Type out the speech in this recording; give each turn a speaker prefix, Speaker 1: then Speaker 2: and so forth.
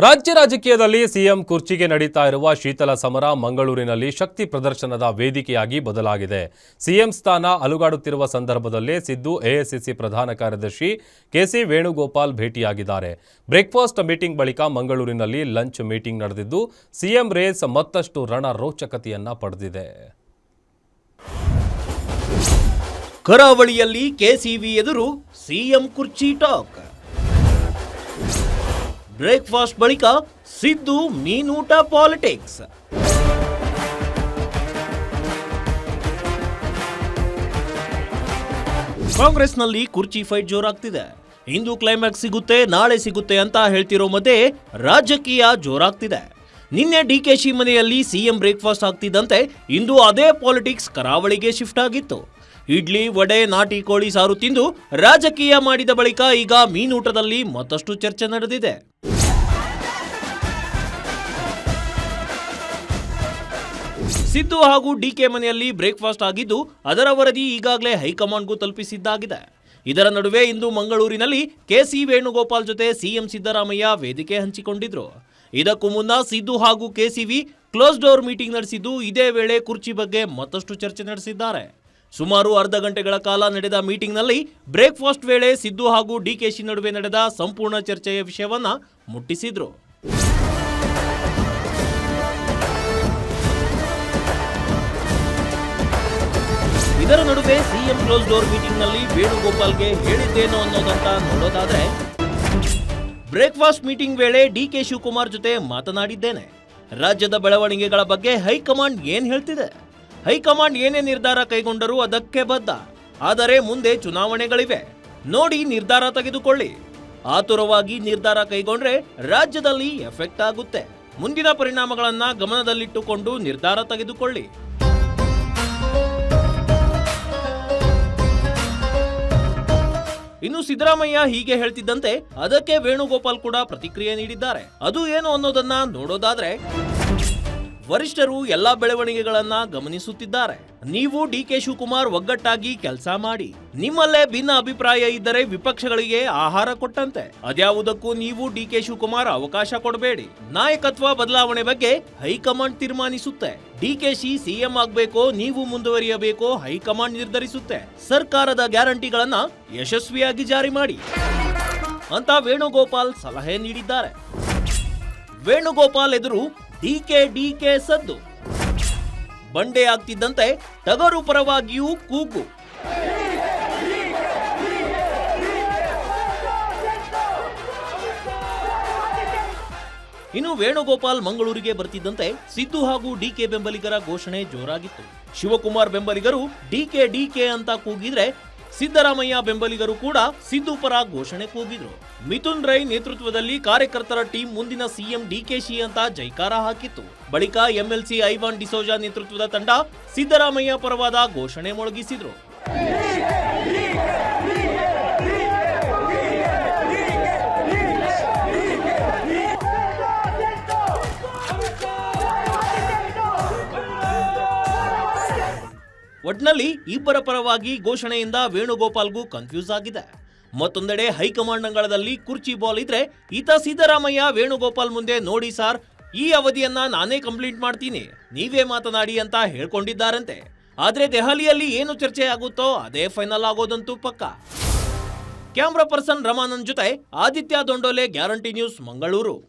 Speaker 1: ರಾಜ್ಯ ರಾಜಕೀಯದಲ್ಲಿ ಸಿಎಂ ಕುರ್ಚಿಗೆ ನಡೀತಾ ಇರುವ ಶೀತಲ ಸಮರ ಮಂಗಳೂರಿನಲ್ಲಿ ಶಕ್ತಿ ಪ್ರದರ್ಶನದ ವೇದಿಕೆಯಾಗಿ ಬದಲಾಗಿದೆ. ಸಿಎಂ ಸ್ಥಾನ ಅಲುಗಾಡುತ್ತಿರುವ ಸಂದರ್ಭದಲ್ಲೇ ಸಿದ್ದು ಎಐಸಿಸಿ ಪ್ರಧಾನ ಕಾರ್ಯದರ್ಶಿ ಕೆಸಿ ವೇಣುಗೋಪಾಲ್ ಭೇಟಿಯಾಗಿದ್ದಾರೆ. ಬ್ರೇಕ್ಫಾಸ್ಟ್ ಮೀಟಿಂಗ್ ಬಳಿಕ ಮಂಗಳೂರಿನಲ್ಲಿ ಲಂಚ್ ಮೀಟಿಂಗ್ ನಡೆದಿದ್ದು ಸಿಎಂ ರೇಸ್ ಮತ್ತಷ್ಟು ರಣರೋಚಕತೆಯನ್ನ ಪಡೆದಿದೆ.
Speaker 2: ಕರಾವಳಿಯಲ್ಲಿ ಕೆಸಿವಿ ಎದುರು ಸಿಎಂ ಕುರ್ಚಿ ಟಾಕ್. ಬ್ರೇಕ್ಫಾಸ್ಟ್ ಬಳಿಕ ಸಿದ್ದು ಮೀನೂಟ ಪಾಲಿಟಿಕ್ಸ್. ಕಾಂಗ್ರೆಸ್ನಲ್ಲಿ ಕುರ್ಚಿ ಫೈಟ್ ಜೋರಾಗ್ತಿದೆ. ಇಂದು ಕ್ಲೈಮ್ಯಾಕ್ಸ್ ಸಿಗುತ್ತೆ, ನಾಳೆ ಸಿಗುತ್ತೆ ಅಂತ ಹೇಳ್ತಿರೋ ಮಧ್ಯೆ ರಾಜಕೀಯ ಜೋರಾಗ್ತಿದೆ. ನಿನ್ನೆ ಡಿಕೆಶಿ ಮನೆಯಲ್ಲಿ ಸಿಎಂ ಬ್ರೇಕ್ಫಾಸ್ಟ್ ಆಗ್ತಿದ್ದಂತೆ ಇಂದು ಅದೇ ಪಾಲಿಟಿಕ್ಸ್ ಕರಾವಳಿಗೆ ಶಿಫ್ಟ್ ಆಗಿತ್ತು. ಇಡ್ಲಿ, ವಡೆ, ನಾಟಿ ಕೋಳಿ ಸಾರು ತಿಂದು ರಾಜಕೀಯ ಮಾಡಿದ ಬಳಿಕ ಈಗ ಮೀನೂಟದಲ್ಲಿ ಮತ್ತಷ್ಟು ಚರ್ಚೆ ನಡೆದಿದೆ. ಸಿದ್ದು ಹಾಗೂ ಡಿಕೆ ಮನೆಯಲ್ಲಿ ಬ್ರೇಕ್ಫಾಸ್ಟ್ ಆಗಿದ್ದು ಅದರ ವರದಿ ಈಗಾಗಲೇ ಹೈಕಮಾಂಡ್ಗೂ ತಲುಪಿಸಿದ್ದಾಗಿದೆ. ಇದರ ನಡುವೆ ಇಂದು ಮಂಗಳೂರಿನಲ್ಲಿ ಕೆಸಿ ವೇಣುಗೋಪಾಲ್ ಜೊತೆ ಸಿಎಂ ಸಿದ್ದರಾಮಯ್ಯ ವೇದಿಕೆ ಹಂಚಿಕೊಂಡಿದ್ರು. ಇದಕ್ಕೂ ಮುನ್ನ ಸಿದ್ದು ಹಾಗೂ ಕೆಸಿವಿ ಕ್ಲೋಸ್ ಡೋರ್ ಮೀಟಿಂಗ್ ನಡೆಸಿದ್ದು ಇದೇ ವೇಳೆ ಕುರ್ಚಿ ಬಗ್ಗೆ ಮತ್ತಷ್ಟು ಚರ್ಚೆ ನಡೆಸಿದ್ದಾರೆ. ಸುಮಾರು ಅರ್ಧ ಗಂಟೆಗಳ ಕಾಲ ನಡೆದ ಮೀಟಿಂಗ್ನಲ್ಲಿ ಬ್ರೇಕ್ಫಾಸ್ಟ್ ವೇಳೆ ಸಿದ್ದು ಹಾಗೂ ಡಿಕೆಶಿ ನಡುವೆ ನಡೆದ ಸಂಪೂರ್ಣ ಚರ್ಚೆಯ ವಿಷಯವನ್ನ ಮುಟ್ಟಿಸಿದ್ರು. ಇದರ ನಡುವೆ ಸಿಎಂ ಕ್ಲೋಸ್ ಡೋರ್ ಮೀಟಿಂಗ್ನಲ್ಲಿ ವೇಣುಗೋಪಾಲ್ಗೆ ಹೇಳಿದ್ದೇನು ಅನ್ನೋದಂತ ನೋಡೋದಾದ್ರೆ, ಬ್ರೇಕ್ಫಾಸ್ಟ್ ಮೀಟಿಂಗ್ ವೇಳೆ ಡಿಕೆ ಶಿವಕುಮಾರ್ ಜೊತೆ ಮಾತನಾಡಿದ್ದೇನೆ. ರಾಜ್ಯದ ಬೆಳವಣಿಗೆಗಳ ಬಗ್ಗೆ ಹೈಕಮಾಂಡ್ ಏನ್ ಹೇಳ್ತಿದೆ, ಹೈಕಮಾಂಡ್ ಏನೇ ನಿರ್ಧಾರ ಕೈಗೊಂಡರೂ ಅದಕ್ಕೆ ಬದ್ಧ. ಆದರೆ ಮುಂದೆ ಚುನಾವಣೆಗಳಿವೆ, ನೋಡಿ ನಿರ್ಧಾರ ತೆಗೆದುಕೊಳ್ಳಿ. ಆತುರವಾಗಿ ನಿರ್ಧಾರ ಕೈಗೊಂಡ್ರೆ ರಾಜ್ಯದಲ್ಲಿ ಎಫೆಕ್ಟ್ ಆಗುತ್ತೆ. ಮುಂದಿನ ಪರಿಣಾಮಗಳನ್ನ ಗಮನದಲ್ಲಿಟ್ಟುಕೊಂಡು ನಿರ್ಧಾರ ತೆಗೆದುಕೊಳ್ಳಿ. ಇನ್ನು ಸಿದ್ದರಾಮಯ್ಯ ಹೀಗೆ ಹೇಳ್ತಿದ್ದಂತೆ ಅದಕ್ಕೆ ವೇಣುಗೋಪಾಲ್ ಕೂಡ ಪ್ರತಿಕ್ರಿಯೆ ನೀಡಿದ್ದಾರೆ. ಅದು ಏನು ಅನ್ನೋದನ್ನ ನೋಡೋದಾದ್ರೆ, ವರಿಷ್ಠರು ಎಲ್ಲಾ ಬೆಳವಣಿಗೆಗಳನ್ನ ಗಮನಿಸುತ್ತಿದ್ದಾರೆ. ನೀವು ಡಿಕೆ ಶಿವಕುಮಾರ್ ಒಗ್ಗಟ್ಟಾಗಿ ಕೆಲಸ ಮಾಡಿ. ನಿಮ್ಮಲ್ಲೇ ಭಿನ್ನ ಅಭಿಪ್ರಾಯ ಇದ್ದರೆ ವಿಪಕ್ಷಗಳಿಗೆ ಆಹಾರ ಕೊಟ್ಟಂತೆ. ಅದ್ಯಾವುದಕ್ಕೂ ನೀವು ಡಿಕೆ ಶಿವಕುಮಾರ್ ಅವಕಾಶ ಕೊಡಬೇಡಿ. ನಾಯಕತ್ವ ಬದಲಾವಣೆ ಬಗ್ಗೆ ಹೈಕಮಾಂಡ್ ತೀರ್ಮಾನಿಸುತ್ತೆ. ಡಿಕೆಶಿ ಸಿಎಂ ಆಗ್ಬೇಕೋ ನೀವು ಮುಂದುವರಿಯಬೇಕೋ ಹೈಕಮಾಂಡ್ ನಿರ್ಧರಿಸುತ್ತೆ. ಸರ್ಕಾರದ ಗ್ಯಾರಂಟಿಗಳನ್ನ ಯಶಸ್ವಿಯಾಗಿ ಜಾರಿ ಮಾಡಿ ಅಂತ ವೇಣುಗೋಪಾಲ್ ಸಲಹೆ ನೀಡಿದ್ದಾರೆ. ವೇಣುಗೋಪಾಲ್ ಎದುರು ಡಿಕೆ ಸದ್ದು. ಬಂಡೆ ಆಗ್ತಿದ್ದಂತೆ ಟಗರು ಪರವಾಗಿಯೂ ಕೂಗು. ಇನ್ನು ವೇಣುಗೋಪಾಲ್ ಮಂಗಳೂರಿಗೆ ಬರ್ತಿದ್ದಂತೆ ಸಿದ್ದು ಹಾಗೂ ಡಿಕೆ ಬೆಂಬಲಿಗರ ಘೋಷಣೆ ಜೋರಾಗಿತ್ತು. ಶಿವಕುಮಾರ್ ಬೆಂಬಲಿಗರು ಡಿಕೆ ಅಂತ ಕೂಗಿದ್ರೆ, ಸಿದ್ದರಾಮಯ್ಯ ಬೆಂಬಲಿಗರು ಕೂಡ ಸಿದ್ದು ಪರ ಘೋಷಣೆ ಕೂಗಿದ್ರು. ಮಿಥುನ್ ರೈ ನೇತೃತ್ವದಲ್ಲಿ ಕಾರ್ಯಕರ್ತರ ಟೀಮ್ ಮುಂದಿನ ಸಿಎಂ ಡಿಕೆಶಿ ಅಂತ ಜೈಕಾರ ಹಾಕಿತ್ತು. ಬಳಿಕ ಎಂಎಲ್ಸಿ ಐವಾನ್ ಡಿಸೋಜಾ ನೇತೃತ್ವದ ತಂಡ ಸಿದ್ದರಾಮಯ್ಯ ಪರವಾದ ಘೋಷಣೆ ಮೊಳಗಿಸಿದ್ರು. ಒಟ್ನಲ್ಲಿ ಇಬ್ಬರ ಪರವಾಗಿ ಘೋಷಣೆಯಿಂದ ವೇಣುಗೋಪಾಲ್ಗೂ ಕನ್ಫ್ಯೂಸ್ ಆಗಿದೆ. ಮತ್ತೊಂದೆಡೆ ಹೈಕಮಾಂಡ್ ಅಂಗಳದಲ್ಲಿ ಕುರ್ಚಿ ಬಾಲ್ ಇದ್ರೆ ಈತ ಸಿದ್ದರಾಮಯ್ಯ ವೇಣುಗೋಪಾಲ್ ಮುಂದೆ, ನೋಡಿ ಸಾರ್, ಈ ಅವಧಿಯನ್ನ ನಾನೇ ಕಂಪ್ಲೀಟ್ ಮಾಡ್ತೀನಿ, ನೀವೇ ಮಾತನಾಡಿ ಅಂತ ಹೇಳ್ಕೊಂಡಿದ್ದಾರಂತೆ. ಆದ್ರೆ ದೆಹಲಿಯಲ್ಲಿ ಏನು ಚರ್ಚೆ ಆಗುತ್ತೋ ಅದೇ ಫೈನಲ್ ಆಗೋದಂತೂ ಪಕ್ಕ. ಕ್ಯಾಮ್ರಾ ಪರ್ಸನ್ ರಮಾನಂದ್ ಜೊತೆ ಆದಿತ್ಯ ದೊಂಡೋಲೆ, ಗ್ಯಾರಂಟಿ ನ್ಯೂಸ್, ಮಂಗಳೂರು.